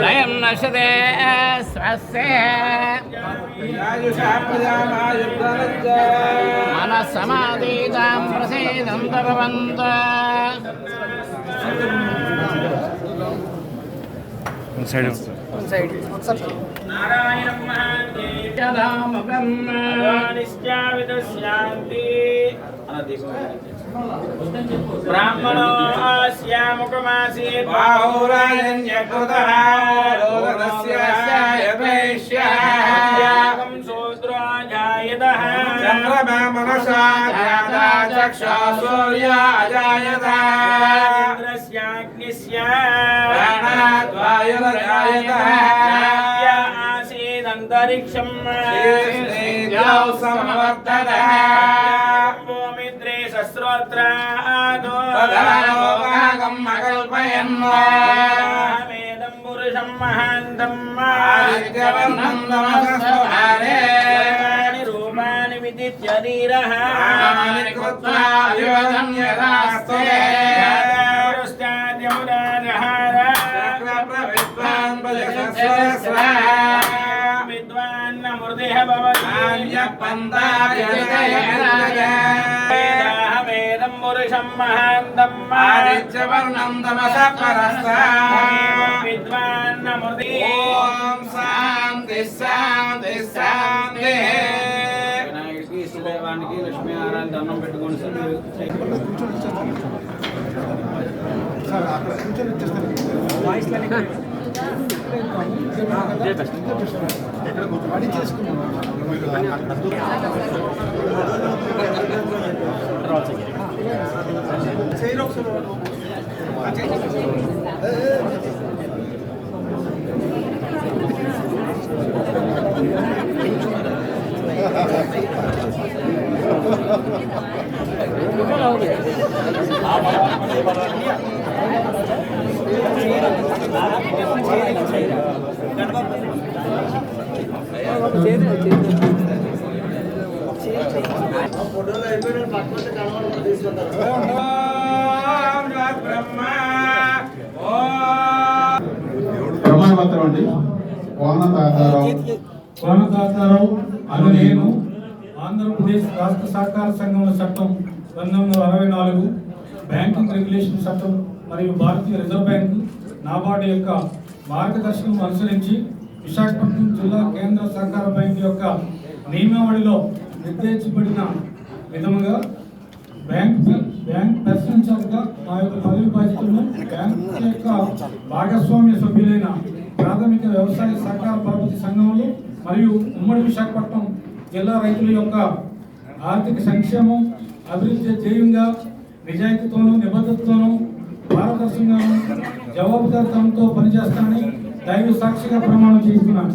లయం నశతే స్వస్య మనస్సమాధీతాం ప్రసేదంత భవంతు. బ్రాహ్మణో శ్యాముఖమాసీ బాహురాజన్యకృతః రోదనస్యాయతైష్యాగం శూద్రో జాయతః చంద్రమా మనసా జాతా చక్షా సూర్యో అజాయతః ఇంద్రస్యాగ్నిస్య ప్రాణాద్వాయుర్జాయతః ఆసీదంతరిక్షం సమవర్తతః భూమిద్రే శస్త్రోత్రాదో తదాలోకాగం అకల్పయన్ వేదం పురుషం మహాంతం ఆదిత్యవర్ణం తమసస్వభారే రూపాణి విదిత్యధీరః కృత్వా యోగం యథాస్తే విద్వాన్నమృతిః భవతి వేదం పురుషం మహాంతం ఆదిత్యవర్ణం తమసః పరస్తాత్ విద్వాన్నమృతి. ఓం శాంతి శాంతి శాంతి. వినాయకుడికి ఇష్టదైవానికి లక్ష్మీ ఆరాధన దండం పెట్టుకోండి సార్. ప్రమాణపత్రం అండి. కోనతాతారావు అని నేను ఆంధ్రప్రదేశ్ రాష్ట్ర సహకార సంఘముల చట్టం 1964, బ్యాంకింగ్ రెగ్యులేషన్ చట్టం మరియు భారతీయ రిజర్వ్ బ్యాంకు నాబార్డు యొక్క మార్గదర్శకం అనుసరించి విశాఖపట్నం జిల్లా కేంద్ర సహకార బ్యాంకు యొక్క నియమావళిలో నిర్దేశించబడిన విధముగా బ్యాంక్ పరిశీలించాక మా యొక్క పదవి బాధ్యతలను బ్యాంకు యొక్క భాగస్వామ్య సభ్యులైన ప్రాథమిక వ్యవసాయ సహకార పరపతి సంఘములు మరియు ఉమ్మడి విశాఖపట్నం జిల్లా రైతుల యొక్క ఆర్థిక సంక్షేమం అభివృద్ధి ధ్యేయంగా నిజాయితీతోనూ నిబద్ధతతోనూ పారదర్శకంగాను జవాబుదారితనంతో పనిచేస్తానని దైవ సాక్షిగా ప్రమాణం చేస్తున్నాను.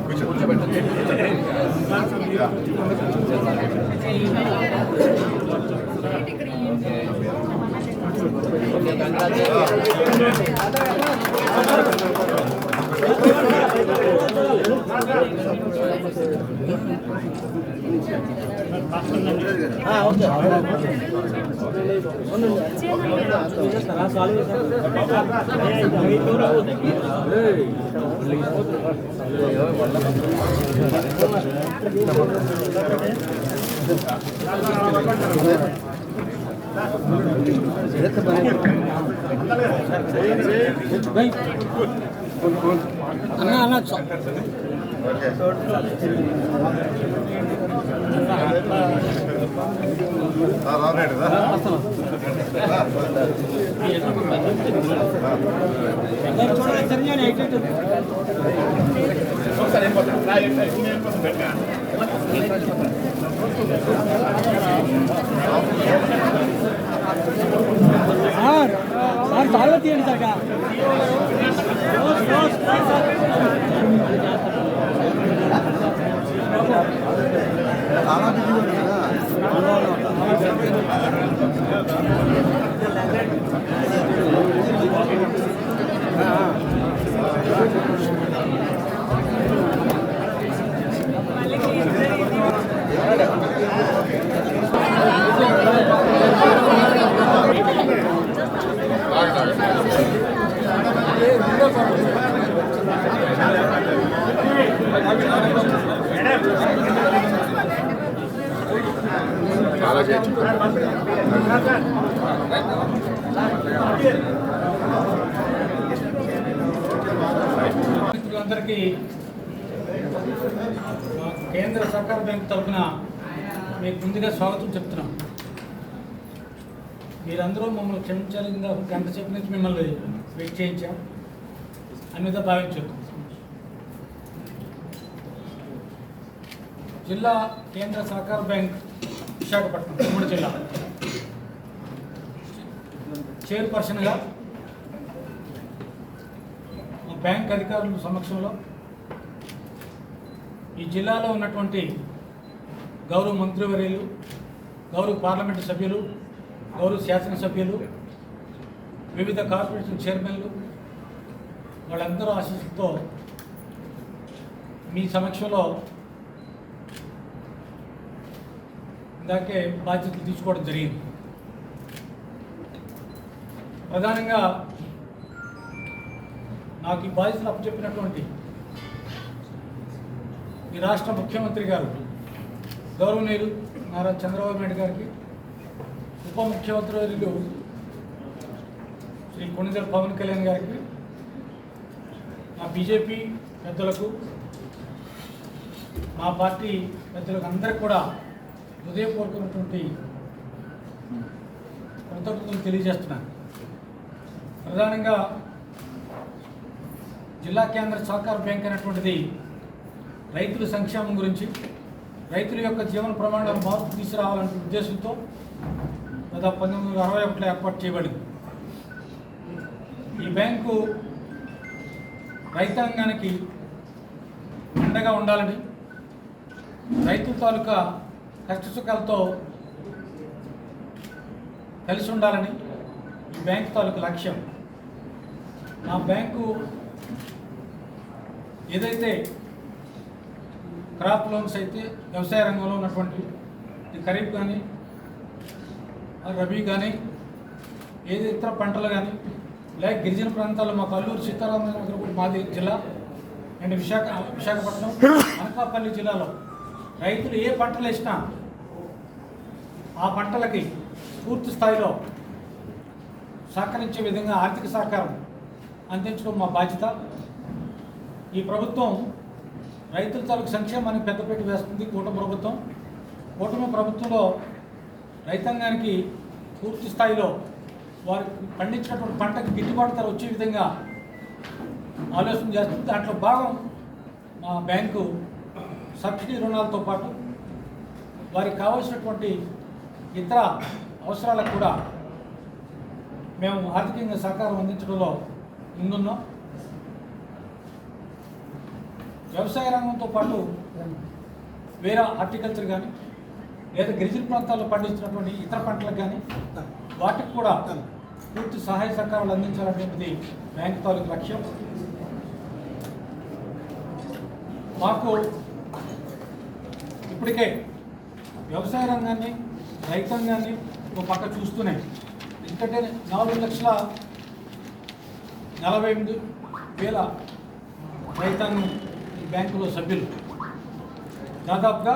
కూర్చోబెట్టండి. చాలా తీయండి సార్ అందరికీ కేంద్ర సహకార బ్యాంక్ తరఫున మీకు ముందుగా స్వాగతం చెప్తున్నాం. మీరందరూ మమ్మల్ని క్షమించాలి, గంట సేపు నుంచి మిమ్మల్ని వెయిట్ చేయించాం అన్నిదా భావించు. జిల్లా కేంద్ర సహకార బ్యాంక్ విశాఖపట్నం ఉమ్మడి జిల్లా చైర్పర్సన్గా బ్యాంక్ అధికారుల సమక్షంలో ఈ జిల్లాలో ఉన్నటువంటి గౌరవ మంత్రివర్యులు, గౌరవ పార్లమెంటు సభ్యులు, గౌరవ శాసనసభ్యులు, వివిధ కార్పొరేషన్ చైర్మన్లు వాళ్ళందరూ ఆశీస్సులతో మీ సమక్షంలో ఇందాకే బాధ్యతలు తీసుకోవడం జరిగింది. ప్రధానంగా నాకు ఈ బాధ్యతలు అప్పచెప్పినటువంటి ఈ రాష్ట్ర ముఖ్యమంత్రి గారు గౌరవనీయులు నారా చంద్రబాబు నాయుడు గారికి, ఉప ముఖ్యమంత్రి వర్యులు శ్రీ కొణిదెల పవన్ కళ్యాణ్ గారికి, మా బీజేపీ పెద్దలకు, మా పార్టీ పెద్దలకు అందరికీ కూడా హృదయపూర్వకమైనటువంటి కృతజ్ఞతలు తెలియజేస్తున్నాను. ప్రధానంగా జిల్లా కేంద్ర సహకార బ్యాంక్ అనేటువంటిది రైతుల సంక్షేమం గురించి, రైతుల యొక్క జీవన ప్రమాణాలను మార్పు తీసుకురావాలనే ఉద్దేశంతో దాదాపు 1961లో ఏర్పాటు చేయబడింది. ఈ బ్యాంకు రైతాంగానికి అండగా ఉండాలని, రైతుల తాలూకా కష్టసుఖాలతో కలిసి ఉండాలని ఈ బ్యాంకు తాలూకా లక్ష్యం. మా బ్యాంకు ఏదైతే క్రాప్ లోన్స్ అయితే వ్యవసాయ రంగంలో ఉన్నటువంటి ఖరీఫ్ కానీ రబీ కానీ ఏది ఇతర పంటలు కానీ, లేక గిరిజన ప్రాంతాల్లో మాకు అల్లూరు సీతారామనగర్ మాది జిల్లా అండ్ విశాఖపట్నం, అనకాపల్లి జిల్లాలో రైతులు ఏ పంటలు వేసినా ఆ పంటలకి పూర్తి స్థాయిలో సహకరించే విధంగా ఆర్థిక సహకారం అందించడం మా బాధ్యత. ఈ ప్రభుత్వం రైతుల తాలూకు సంక్షేమానికి పెద్దపీట వేస్తుంది. కూటమి ప్రభుత్వంలో రైతాంగానికి పూర్తి స్థాయిలో వారు పండించినటువంటి పంటకి గిట్టుబాటు ధర వచ్చే విధంగా ఆలోచన చేస్తుంది. దాంట్లో భాగం మా బ్యాంకు సబ్సిడీ రుణాలతో పాటు వారికి కావాల్సినటువంటి ఇతర అవసరాలకు కూడా మేము ఆర్థికంగా సహకారం అందించడంలో ముందున్నాం. వ్యవసాయ రంగంతో పాటు వేరే హార్టికల్చర్ కానీ, లేదా గిరిజన ప్రాంతాల్లో పండిస్తున్నటువంటి ఇతర పంటలకు కానీ వాటికి కూడా పూర్తి సహాయ సహకారాలు అందించాలనేది బ్యాంక్ తాలూకు లక్ష్యం. మాకు ఇప్పటికే వ్యవసాయ రంగాన్ని రైతాంగాన్ని ఒక పక్క చూస్తూనే ఎందుకంటే 4,48,000 రైతాంగం ఈ బ్యాంకులో సభ్యులు, దాదాపుగా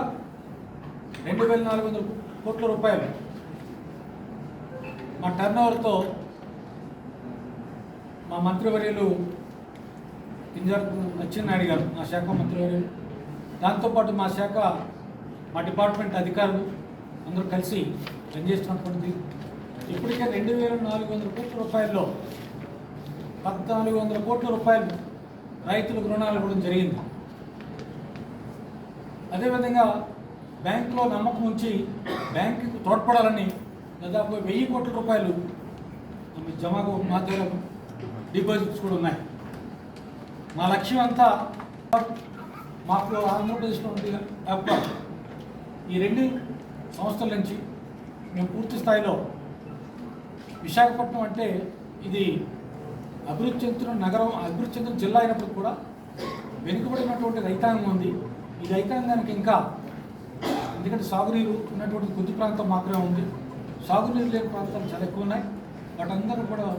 2,400 కోట్ల రూపాయలు మా టర్నోవర్తో మా మంత్రివర్యులు కింజరాపు అచ్చెన్నాయుడు గారు, మా శాఖ మంత్రివర్యులు, దాంతోపాటు మా శాఖ మా డిపార్ట్మెంట్ అధికారులు అందరూ కలిసి పనిచేస్తున్నటువంటిది. ఇప్పటికే 2,400 కోట్ల రూపాయల్లో 1,400 కోట్ల రూపాయలు రైతులకు రుణాలు ఇవ్వడం జరిగింది. అదేవిధంగా బ్యాంకులో నమ్మకం ఉంచి బ్యాంకుకు తోడ్పడాలని దాదాపు 1,000 కోట్ల రూపాయలు జమా మా దగ్గర డిపాజిట్స్ కూడా ఉన్నాయి. మా లక్ష్యం అంతా మాకు ఆంధ్రప్రదేశ్లో ఉంది తప్ప ఈ 2 సంవత్సరాల నుంచి మేము పూర్తి స్థాయిలో విశాఖపట్నం అంటే ఇది అభివృద్ధి చెందుతున్న నగరం, అభివృద్ధి చెందుతున్న జిల్లా అయినప్పుడు కూడా వెనుకబడినటువంటి రైతాంగం ఉంది. ఈ రైతాంగానికి ఇంకా ఎందుకంటే సాగునీరు ఉన్నటువంటి కొద్ది ప్రాంతం మాత్రమే ఉంది, సాగునీరు లేని ప్రాంతాలు చాలా ఎక్కువ ఉన్నాయి. వాటందరూ కూడా